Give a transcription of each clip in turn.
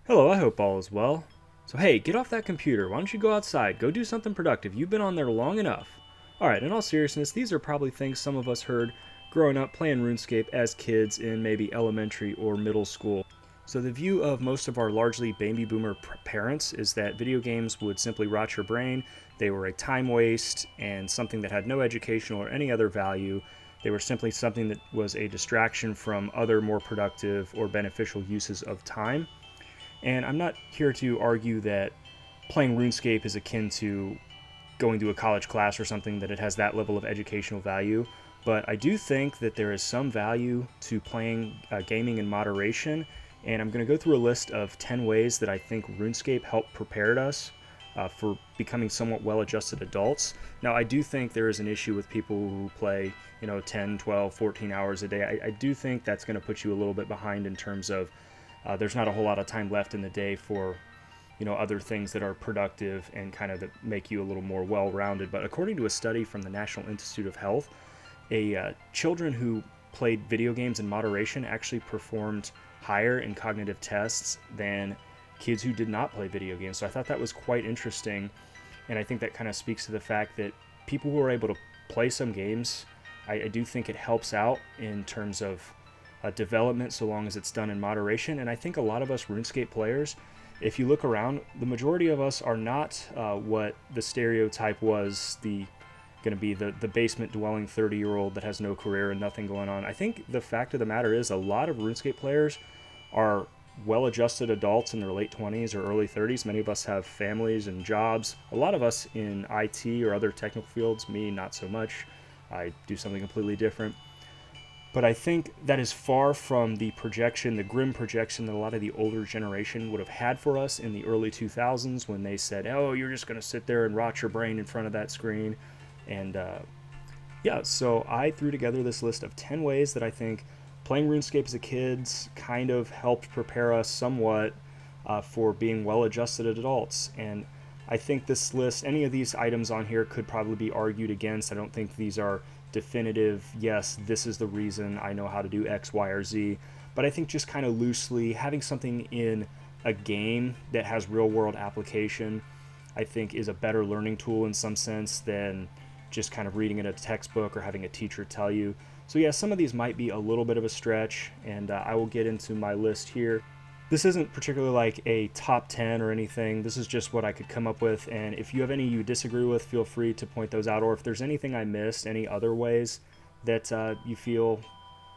Hello, I hope all is well. So, hey, get off that computer. Why don't you go outside? Go do something productive. You've been on there long enough. Alright, in all seriousness, these are probably things some of us heard growing up playing RuneScape as kids in maybe elementary or middle school. So, the view of most of our largely baby boomer parents is that video games would simply rot your brain, they were a time waste, and something that had no educational or any other value. They were simply something that was a distraction from other more productive or beneficial uses of time. And I'm not here to argue that playing RuneScape is akin to going to a college class or something, that it has that level of educational value. But I do think that there is some value to playing gaming in moderation. And I'm going to go through a list of 10 ways that I think RuneScape helped prepare us for becoming somewhat well-adjusted adults. Now, I do think there is an issue with people who play, 10, 12, 14 hours a day. I do think that's going to put you a little bit behind in terms of there's not a whole lot of time left in the day for other things that are productive and kind of that make you a little more well-rounded. But according to a study from the National Institute of Health, children who played video games in moderation actually performed higher in cognitive tests than kids who did not play video games. So I thought that was quite interesting, and I think that kind of speaks to the fact that people who are able to play some games, I do think it helps out in terms of development, so long as it's done in moderation. And I think a lot of us RuneScape players, if you look around, the majority of us are not what the stereotype was, going to be the basement dwelling 30-year-old that has no career and nothing going on. I think the fact of the matter is a lot of RuneScape players are well-adjusted adults in their late 20s or early 30s. Many of us have families and jobs. A lot of us in IT or other technical fields, me not so much. I do something completely different. But I think that is far from the projection, the grim projection that a lot of the older generation would have had for us in the early 2000s, when they said, oh, you're just going to sit there and rot your brain in front of that screen. And yeah, so I threw together this list of 10 ways that I think playing RuneScape as a kid kind of helped prepare us somewhat for being well-adjusted adults. And I think this list, any of these items on here could probably be argued against. I don't think these are definitive, yes, this is the reason I know how to do X, Y, or Z. But I think just kind of loosely, having something in a game that has real-world application, I think is a better learning tool in some sense than just kind of reading in a textbook or having a teacher tell you. So yeah, some of these might be a little bit of a stretch, and I will get into my list here. This isn't particularly like a top 10 or anything. This is just what I could come up with, and if you have any you disagree with, feel free to point those out, or if there's anything I missed, any other ways that you feel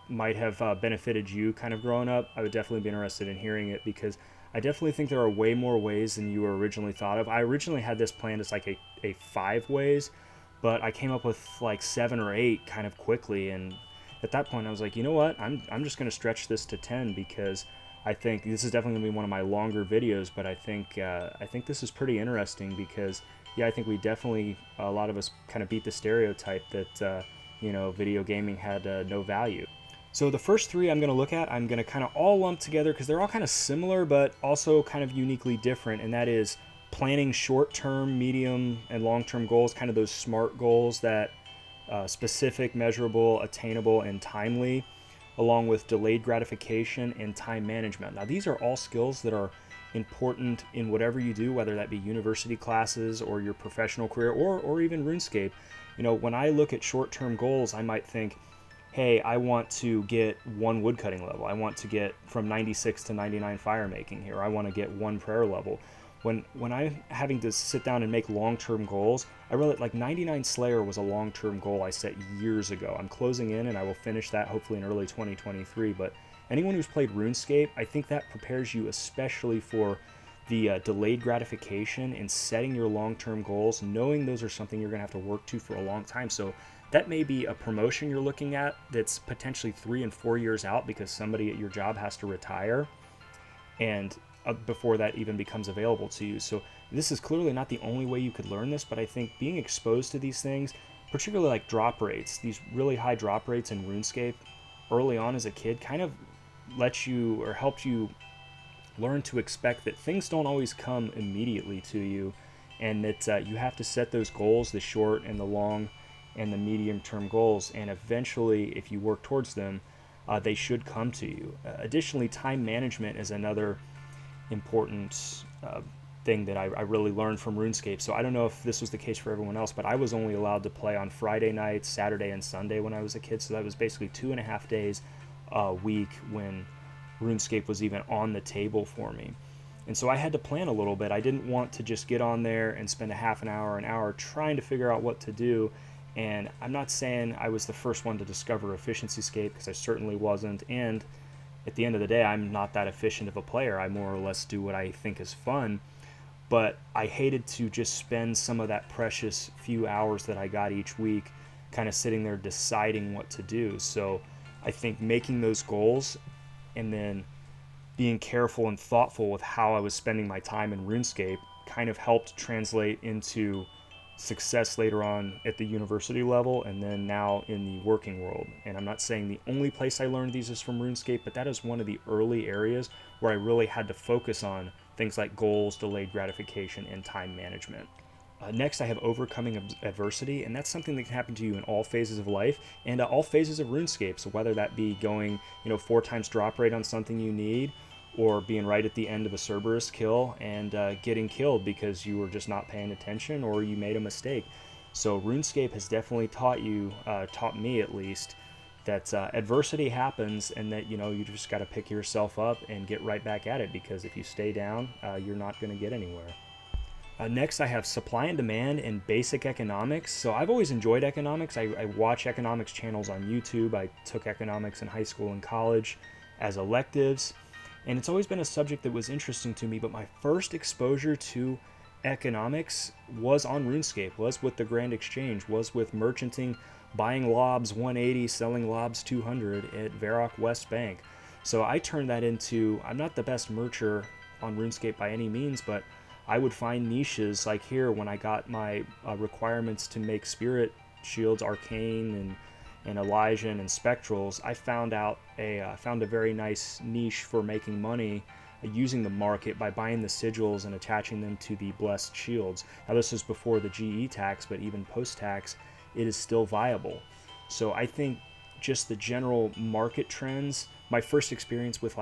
might have benefited you kind of growing up, I would definitely be interested in hearing it, because I definitely think there are way more ways than you were originally thought of. I originally had this planned as like a 5 ways, but I came up with like 7 or 8 kind of quickly, and at that point I was like, you know what, I'm just going to stretch this to 10, because I think this is definitely going to be one of my longer videos. But I think this is pretty interesting, because yeah, I think we definitely, a lot of us kind of beat the stereotype that video gaming had no value. So the first 3 I'm going to look at, I'm going to kind of all lump together because they're all kind of similar but also kind of uniquely different, and that is planning short-term, medium, and long-term goals, kind of those SMART goals that specific, measurable, attainable, and timely, along with delayed gratification and time management. Now, these are all skills that are important in whatever you do, whether that be university classes or your professional career, or even RuneScape. When I look at short-term goals, I might think, hey, I want to get 1 woodcutting level. I want to get from 96 to 99 fire making here. I want to get 1 prayer level. When I'm having to sit down and make long-term goals, I realized like 99 Slayer was a long-term goal I set years ago. I'm closing in, and I will finish that hopefully in early 2023. But anyone who's played RuneScape, I think that prepares you especially for the delayed gratification and setting your long-term goals, knowing those are something you're going to have to work to for a long time. So that may be a promotion you're looking at that's potentially 3 and 4 years out, because somebody at your job has to retire, and before that even becomes available to you. So this is clearly not the only way you could learn this, but I think being exposed to these things, particularly like drop rates, these really high drop rates in RuneScape early on as a kid, kind of lets you or helps you learn to expect that things don't always come immediately to you, and that you have to set those goals, the short and the long and the medium term goals, and eventually, if you work towards them, they should come to you. Additionally, time management is another important thing that I really learned from RuneScape. So I don't know if this was the case for everyone else, but I was only allowed to play on Friday nights, Saturday, and Sunday when I was a kid. So that was basically 2.5 days a week when RuneScape was even on the table for me. And so I had to plan a little bit. I didn't want to just get on there and spend a half an hour trying to figure out what to do. And I'm not saying I was the first one to discover EfficiencyScape, because I certainly wasn't. And at the end of the day, I'm not that efficient of a player. I more or less do what I think is fun. But I hated to just spend some of that precious few hours that I got each week kind of sitting there deciding what to do. So I think making those goals and then being careful and thoughtful with how I was spending my time in RuneScape kind of helped translate into success later on at the university level and then now in the working world. And I'm not saying the only place I learned these is from RuneScape, but that is one of the early areas where I really had to focus on things like goals, delayed gratification, and time management. Next, I have overcoming adversity, and that's something that can happen to you in all phases of life and all phases of RuneScape. So whether that be going, 4 times drop rate on something you need, or being right at the end of a Cerberus kill and getting killed because you were just not paying attention or you made a mistake. So RuneScape has definitely taught me at least, that adversity happens and that, you just got to pick yourself up and get right back at it, because if you stay down, you're not going to get anywhere. Next, I have supply and demand and basic economics. So I've always enjoyed economics. I watch economics channels on YouTube. I took economics in high school and college as electives, and it's always been a subject that was interesting to me. But my first exposure to economics was on RuneScape, was with the Grand Exchange, was with merchanting, buying lobs 180, selling lobs 200 at Varrock West Bank. So I turned that into, I'm not the best mercher on RuneScape by any means, but I would find niches like here when I got my requirements to make spirit shields, arcane and Elysian and spectrals. I found a very nice niche for making money using the market by buying the sigils and attaching them to the blessed shields. Now this was before the GE tax, but even post-tax, it is still viable. So I think just the general market trends, my first experience with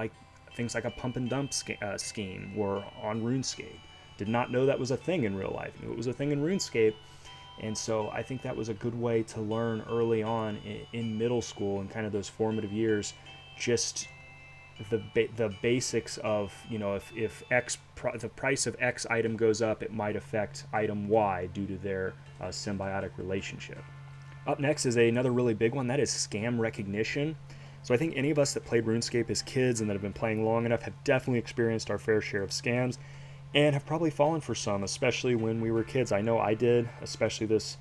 things like a pump and dump scheme were on RuneScape. Did not know that was a thing in real life. Knew it was a thing in RuneScape. And so I think that was a good way to learn early on in middle school and kind of those formative years, just the basics of, if the price of X item goes up, it might affect item Y due to their symbiotic relationship. Up next is another really big one, that is scam recognition. So I think any of us that played RuneScape as kids and that have been playing long enough have definitely experienced our fair share of scams and have probably fallen for some, especially when we were kids. I know I did, especially this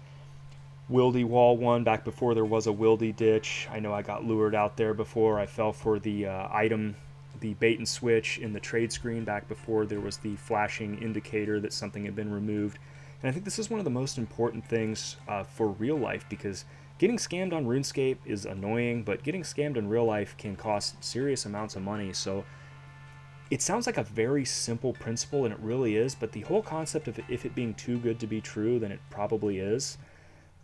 Wildy Wall one back before there was a Wildy Ditch. I know I got lured out there before. I fell for the the bait and switch in the trade screen back before there was the flashing indicator that something had been removed. And I think this is one of the most important things for real life, because getting scammed on RuneScape is annoying, but getting scammed in real life can cost serious amounts of money. So it sounds like a very simple principle, and it really is, but the whole concept of if it being too good to be true, then it probably is,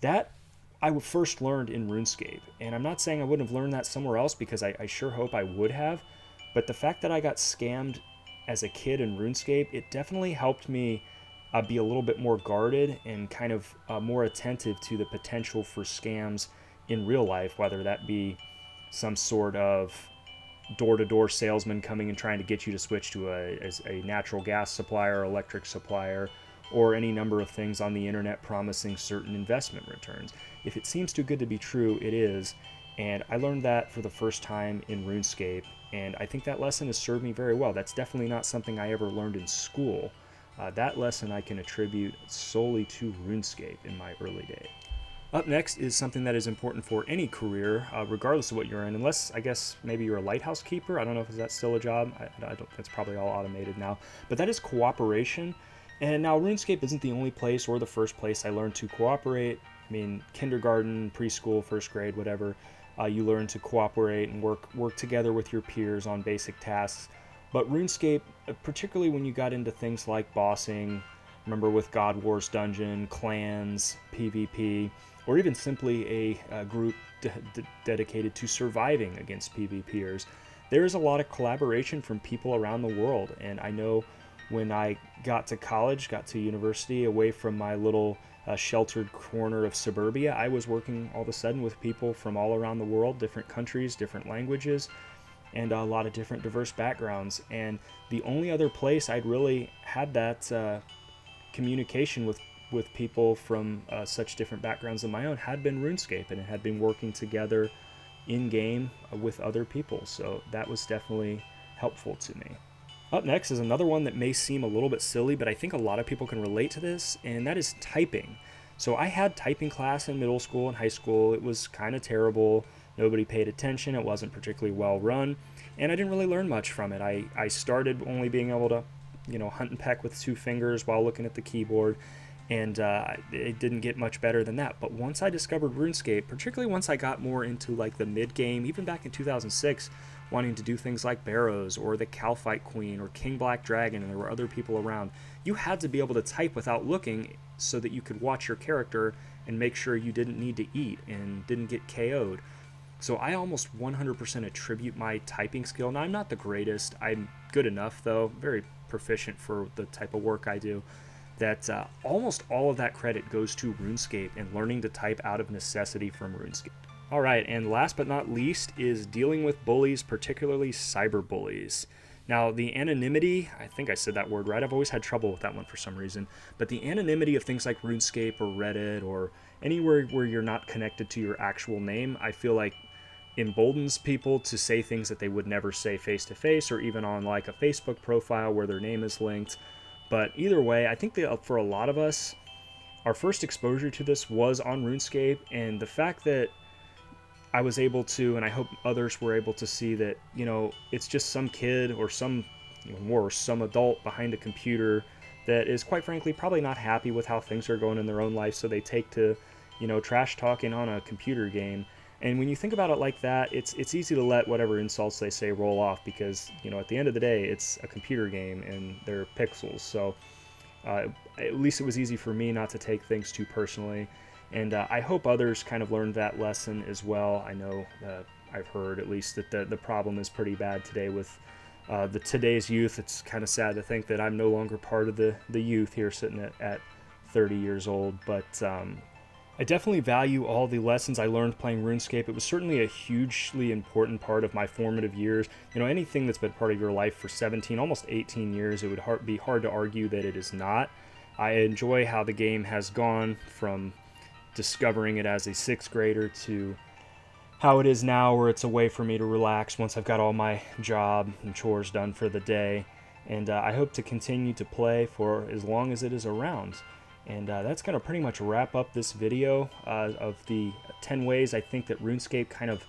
that I first learned in RuneScape. And I'm not saying I wouldn't have learned that somewhere else, because I sure hope I would have, but the fact that I got scammed as a kid in RuneScape, it definitely helped me be a little bit more guarded and kind of more attentive to the potential for scams in real life, whether that be some sort of door-to-door salesman coming and trying to get you to switch to a natural gas supplier or electric supplier, or any number of things on the internet promising certain investment returns. If it seems too good to be true, it is. And I learned that for the first time in RuneScape, and I think that lesson has served me very well. That's definitely not something I ever learned in school. That lesson I can attribute solely to RuneScape in my early days. Up next is something that is important for any career, regardless of what you're in, unless, I guess, maybe you're a lighthouse keeper. I don't know if that's still a job. I don't. That's probably all automated now. But that is cooperation. And now RuneScape isn't the only place or the first place I learned to cooperate. I mean, kindergarten, preschool, first grade, whatever, you learn to cooperate and work together with your peers on basic tasks. But RuneScape, particularly when you got into things like bossing, remember with God Wars Dungeon, clans, PvP, or even simply a group dedicated to surviving against PvPers, there's a lot of collaboration from people around the world. And I know when I got to college, got to university, away from my little sheltered corner of suburbia, I was working all of a sudden with people from all around the world, different countries, different languages, and a lot of different diverse backgrounds. And the only other place I'd really had that communication with people from such different backgrounds than my own had been RuneScape, and it had been working together in game with other people. So that was definitely helpful to me. Up next is another one that may seem a little bit silly, but I think a lot of people can relate to this, and that is typing. So I had typing class in middle school and high school. It was kind of terrible. Nobody paid attention. It wasn't particularly well run, and I didn't really learn much from it. I started only being able to, hunt and peck with 2 fingers while looking at the keyboard, and it didn't get much better than that. But once I discovered RuneScape, particularly once I got more into like the mid game, even back in 2006, wanting to do things like Barrows or the Calfight Queen or King Black Dragon, and there were other people around, you had to be able to type without looking so that you could watch your character and make sure you didn't need to eat and didn't get KO'd. So I almost 100% attribute my typing skill. Now, I'm not the greatest. I'm good enough, though, very proficient for the type of work I do, that almost all of that credit goes to RuneScape and learning to type out of necessity from RuneScape. All right, and last but not least is dealing with bullies, particularly cyberbullies. Now, the anonymity, I think I said that word right. I've always had trouble with that one for some reason. But the anonymity of things like RuneScape or Reddit or anywhere where you're not connected to your actual name, I feel like emboldens people to say things that they would never say face to face, or even on like a Facebook profile where their name is linked. But either way, I think that for a lot of us, our first exposure to this was on RuneScape, and the fact that I was able to, and I hope others were able to see that, it's just some kid or some, even worse, some adult behind a computer that is quite frankly probably not happy with how things are going in their own life, so they take to, trash talking on a computer game. And when you think about it like that, it's easy to let whatever insults they say roll off, because, at the end of the day, it's a computer game and they're pixels. So at least it was easy for me not to take things too personally. And I hope others kind of learned that lesson as well. I know I've heard at least that the problem is pretty bad today with today's youth. It's kind of sad to think that I'm no longer part of the youth here sitting at 30 years old. But I definitely value all the lessons I learned playing RuneScape. It was certainly a hugely important part of my formative years. Anything that's been part of your life for 17, almost 18 years, it would be hard to argue that it is not. I enjoy how the game has gone from discovering it as a 6th grader to how it is now, where it's a way for me to relax once I've got all my job and chores done for the day. And I hope to continue to play for as long as it is around. And that's going to pretty much wrap up this video of the 10 ways I think that RuneScape kind of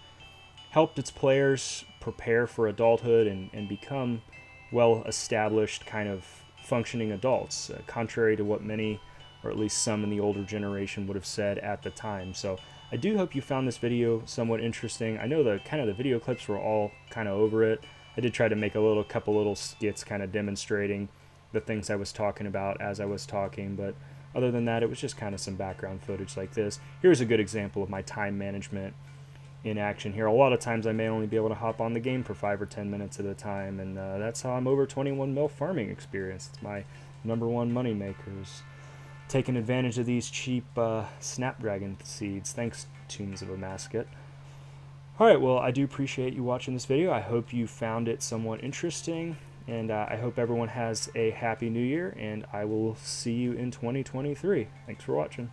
helped its players prepare for adulthood and become well-established kind of functioning adults, contrary to what many, or at least some in the older generation, would have said at the time. So I do hope you found this video somewhat interesting. I know the video clips were all kind of over it. I did try to make a couple little skits kind of demonstrating the things I was talking about as I was talking, but other than that, it was just kind of some background footage like this. Here's a good example of my time management in action here. A lot of times I may only be able to hop on the game for 5 or 10 minutes at a time, and that's how I'm over 21 mil farming experience. It's my #1 money makers. Taking advantage of these cheap Snapdragon seeds. Thanks, Tunes of a Mascot. Alright, well, I do appreciate you watching this video. I hope you found it somewhat interesting, and I hope everyone has a happy new year, and I will see you in 2023. Thanks for watching.